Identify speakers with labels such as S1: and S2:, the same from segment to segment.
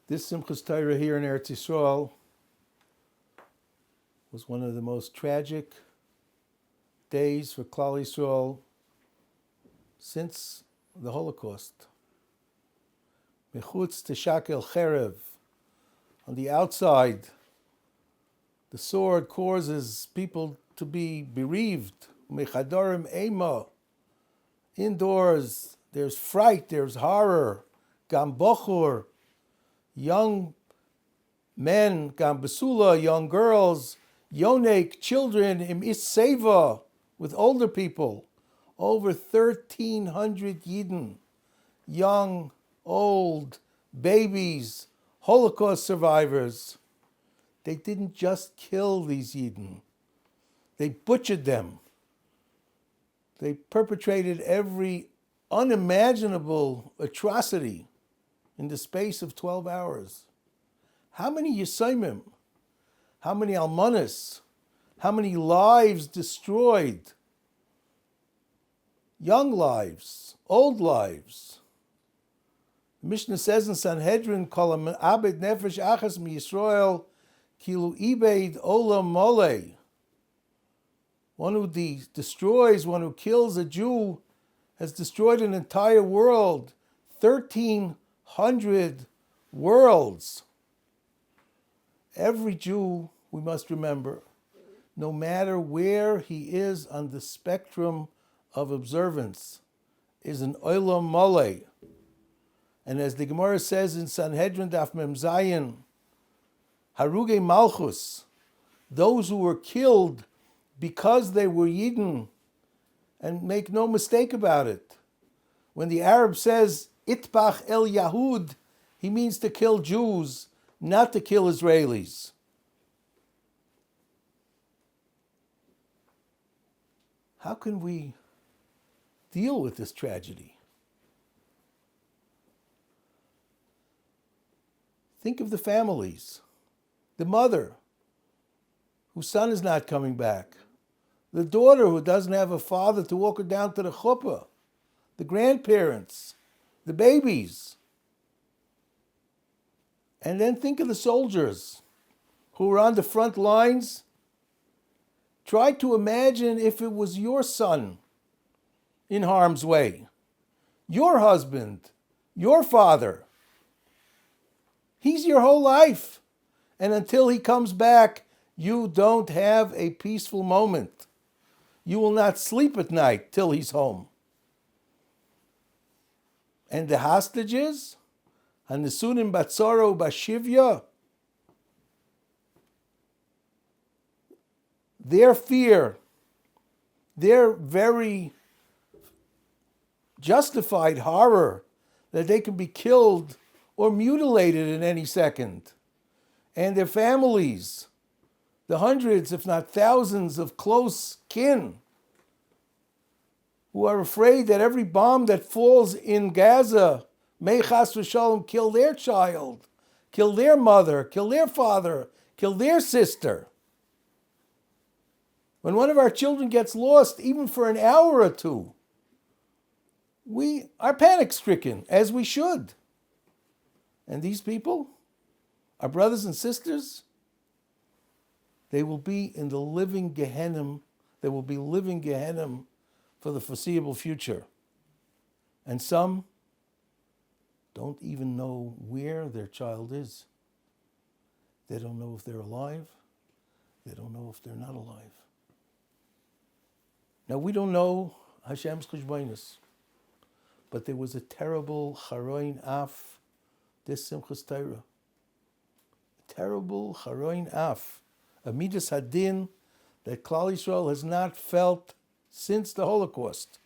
S1: This Simchas Torah here in Eretz Yisrael was one of the most tragic days for Klal Yisrael since the Holocaust. Mechutz teshakel cherev. On the outside, the sword causes people to be bereaved. Mechadorim ema. Indoors, there's fright, there's horror. Gam bochur. Young men, gam besula, young girls. Yonek, children, im iseva, with older people. Over 1,300 Yidden. Young, old, babies, Holocaust survivors. They didn't just kill these Yidden. They butchered them. They perpetrated every unimaginable atrocity in the space of 12 hours. How many Yisayimim? How many Almanas? How many lives destroyed? Young lives, old lives. The Mishnah says in Sanhedrin, Kol abed nefesh achas mi Yisrael kilu ibeid olam mole. One who destroys, one who kills a Jew has destroyed an entire world, 1,300 worlds. Every Jew, we must remember, no matter where he is on the spectrum of observance, is an olam mole. And as the Gemara says in Sanhedrin Daf Mem Zayin, Haruge Malchus, those who were killed because they were Yidden, and make no mistake about it. When the Arab says, Itbach el Yahud, he means to kill Jews, not to kill Israelis. How can we deal with this tragedy? Think of the families. The mother, whose son is not coming back. The daughter who doesn't have a father to walk her down to the chuppah. The grandparents. The babies. And then think of the soldiers who are on the front lines. Try to imagine if it was your son in harm's way. Your husband. Your father. He's your whole life. And until he comes back, you don't have a peaceful moment. You will not sleep at night till he's home. And the hostages, Hanesunim Batzoro Bashivya, their fear, their very justified horror that they can be killed or mutilated in any second, and their families, the hundreds, if not thousands, of close kin who are afraid that every bomb that falls in Gaza may chas v'shalom kill their child, kill their mother, kill their father, kill their sister. When one of our children gets lost, even for an hour or two, we are panic-stricken, as we should. And these people, our brothers and sisters, they will be in the living Gehenna. They will be living Gehenna for the foreseeable future. And some don't even know where their child is. They don't know if they're alive. They don't know if they're not alive. Now, we don't know Hashem's cheshbonos, but there was a terrible charoin af this Simchas Torah. A terrible charoin af. A midas hadin that Klal Yisrael has not felt since the Holocaust.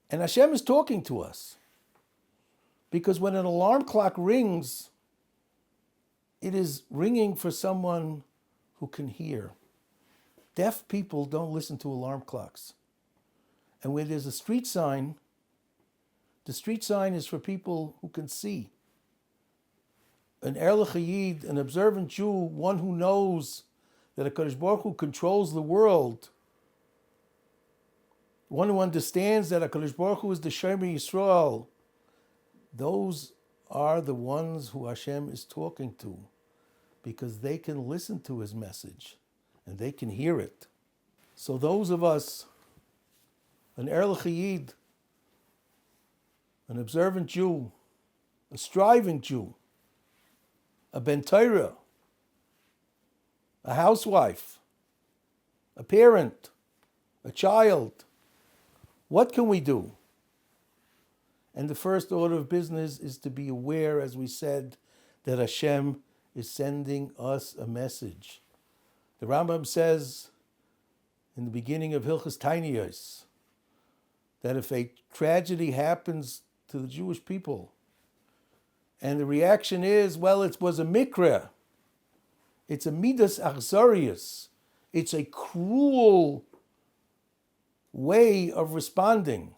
S1: And Hashem is talking to us. Because when an alarm clock rings, it is ringing for someone who can hear. Deaf people don't listen to alarm clocks. And when there's a street sign, the street sign is for people who can see. An Erlich Yid, an observant Jew, one who knows that HaKadosh Baruch Hu controls the world, one who understands that HaKadosh Baruch Hu is the Shomer Yisrael, those are the ones who Hashem is talking to, because they can listen to his message and they can hear it. So those of us, an Erlich Yid, an observant Jew, a striving Jew, a Ben Torah, a housewife, a parent, a child, what can we do? And the first order of business is to be aware, as we said, that Hashem is sending us a message. The Rambam says in the beginning of Hilchos Tainiyos that if a tragedy happens to the Jewish people and the reaction is, well, it was a mikra, it's a midas achzarius, it's a cruel way of responding.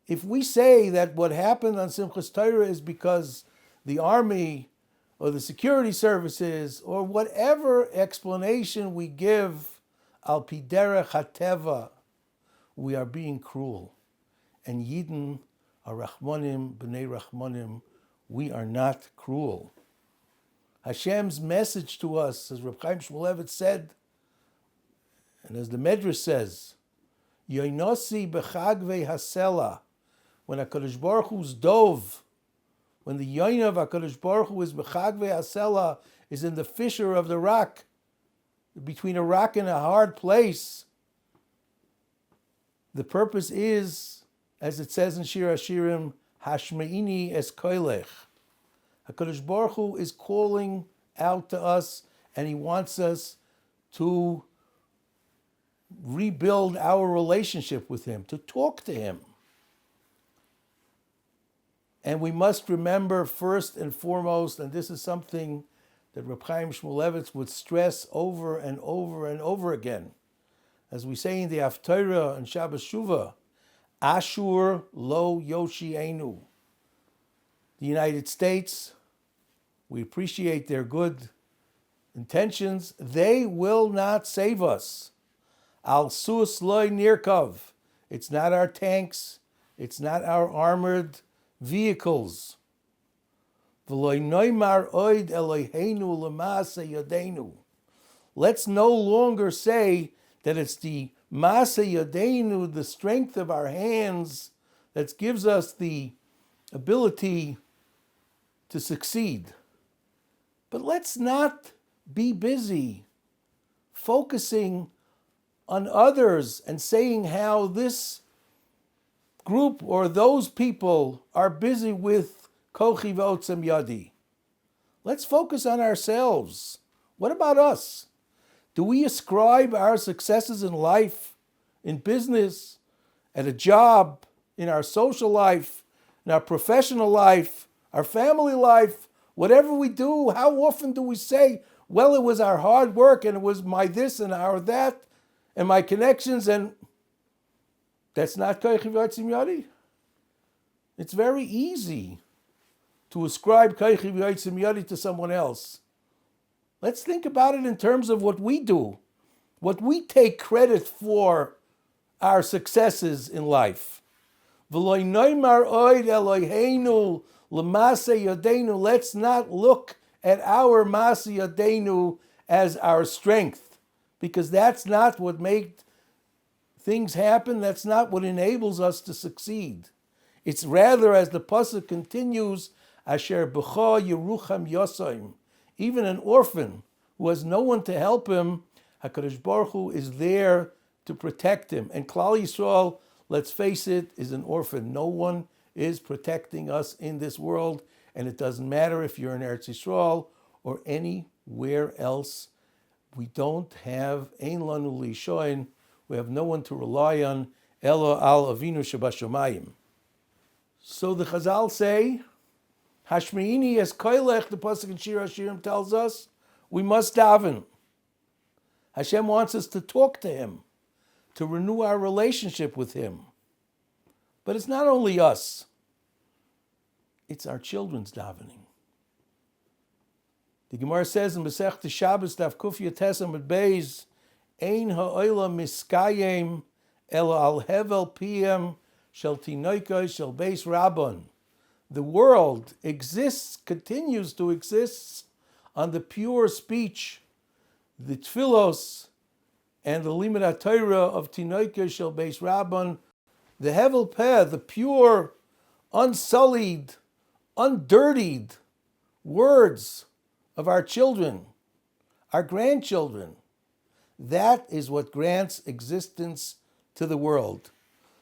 S1: If we say that what happened on Simchas Torah is because the army or the security services or whatever explanation we give, al pi derech hateva, we are being cruel. And Yidden are Rachmanim, B'nei Rachmanim, we are not cruel. Hashem's message to us, as Reb Chaim Shmulevitz said, and as the Medrash says, Yoinosi b'chagvei hasela, when HaKadosh Baruch Hu's dove, when the yoin of HaKadosh Baruch Hu is b'chagvei hasela, is in the fissure of the rock, between a rock and a hard place, the purpose is, as it says in Shir Hashirim, Hashmeini es koilech. HaKadosh Baruch Hu is calling out to us, and he wants us to rebuild our relationship with him, to talk to him. And we must remember first and foremost, and this is something that Reb Chaim Shmulevitz would stress over and over and over again, as we say in the Haftarah and Shabbos Shuvah, Ashur lo Yoshienu. The United States, we appreciate their good intentions. They will not save us. Al sus loy nirkov. It's not our tanks. It's not our armored vehicles. V'loy noymar oid Eloheinu l'maaseh yodenu. Let's no longer say that it's the maaseh yodenu, the strength of our hands, that gives us the ability to succeed. But let's not be busy focusing on others and saying how this group or those people are busy with kochi v'otzem yadi. Let's focus on ourselves. What about us? Do we ascribe our successes in life, in business, at a job, in our social life, in our professional life, our family life, whatever we do, how often do we say, well, it was our hard work and it was my this and our that and my connections, and that's not kochi v'otzem yadi? It's very easy to ascribe kochi v'otzem yadi to someone else. Let's think about it in terms of what we do, what we take credit for our successes in life. Let's not look at our Masi Yadeinu as our strength, because that's not what made things happen. That's not what enables us to succeed. It's rather, as the pasuk continues, Asher b'cha Yerucham Yosaim. Even an orphan who has no one to help him, HaKadosh Baruch Hu is there to protect him. And Klal Yisrael, let's face it, is an orphan. No one is protecting us in this world, and it doesn't matter if you're in Eretz Yisrael or anywhere else. We don't have Ein Lanu Lishoin. We have no one to rely on. Elo al Avinu Shebashamayim. So the Chazal say, Hashmeini es koilech, the pasuk in Shir Hashirim tells us, we must daven. Hashem wants us to talk to him, to renew our relationship with him. But it's not only us. It's our children's davening. The Gemara says in Masechta Shabbos, Daf Kuf Yates Amud Beis, Ein ha'olam miskayim ela al hevel piyem shel tinoikos shel beis rabban. The world exists, continues to exist on the pure speech, the tefillos, and the limud HaTorah of Tinoike Shel Beis Rabban, the Hevel Peh, the pure, unsullied, undirtied words of our children, our grandchildren. That is what grants existence to the world.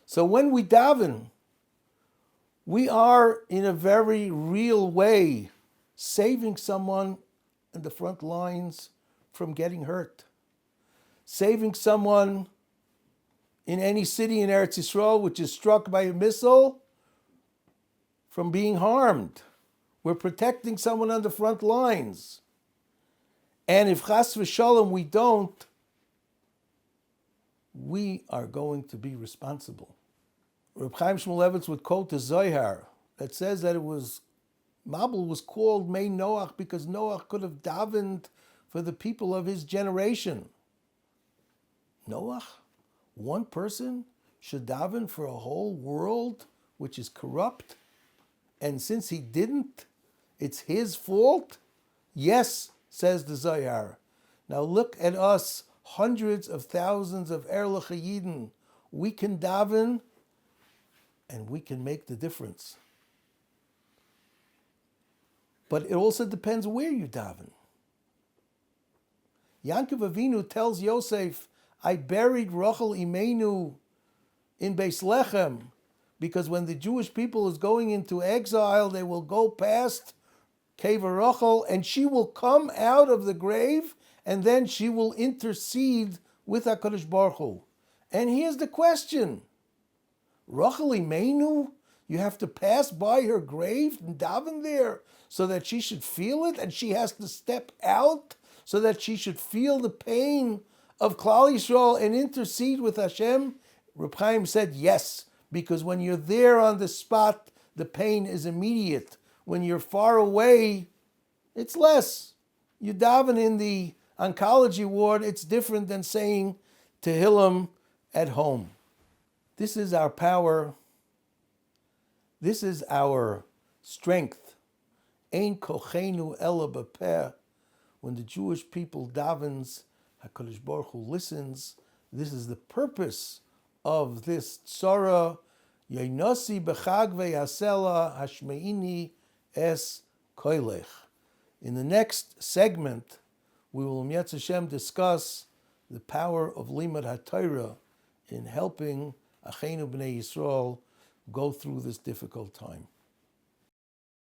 S1: So when we daven, we are in a very real way saving someone in the front lines from getting hurt. Saving someone in any city in Eretz Yisrael which is struck by a missile from being harmed. We're protecting someone on the front lines. And if chas v'shalom we don't, we are going to be responsible. Reb Chaim Shmulevitz would quote the Zohar that says that Mabul was called Mei Noach because Noach could have davened for the people of his generation. Noach, one person, should daven for a whole world which is corrupt, and since he didn't, it's his fault? Yes, says the Zohar. Now look at us, hundreds of thousands of Erlich Yidden. We can daven, and we can make the difference. But it also depends where you daven. Yankov Avinu tells Yosef, I buried Rachel Imenu in Beis Lechem, because when the Jewish people is going into exile, they will go past Kever Rachel, and she will come out of the grave, and then she will intercede with HaKadosh Baruch Hu. And here's the question. Rachel Imenu, you have to pass by her grave and daven there so that she should feel it, and she has to step out so that she should feel the pain of Klal Yisrael and intercede with Hashem? Reb Chaim said yes, because when you're there on the spot, the pain is immediate. When you're far away, it's less. You daven in the oncology ward, it's different than saying Tehillim at home. This is our power. This is our strength. Ein kochenu ela b'peh. When the Jewish people davens, HaKadosh Baruch Hu listens. This is the purpose of this tzara. Yoinosi b'chag ve'yasela hashmeini es koilech. In the next segment, we will Yetz Hashem discuss the power of limud HaTorah in helping Achenu B'nai Yisrael go through this difficult time.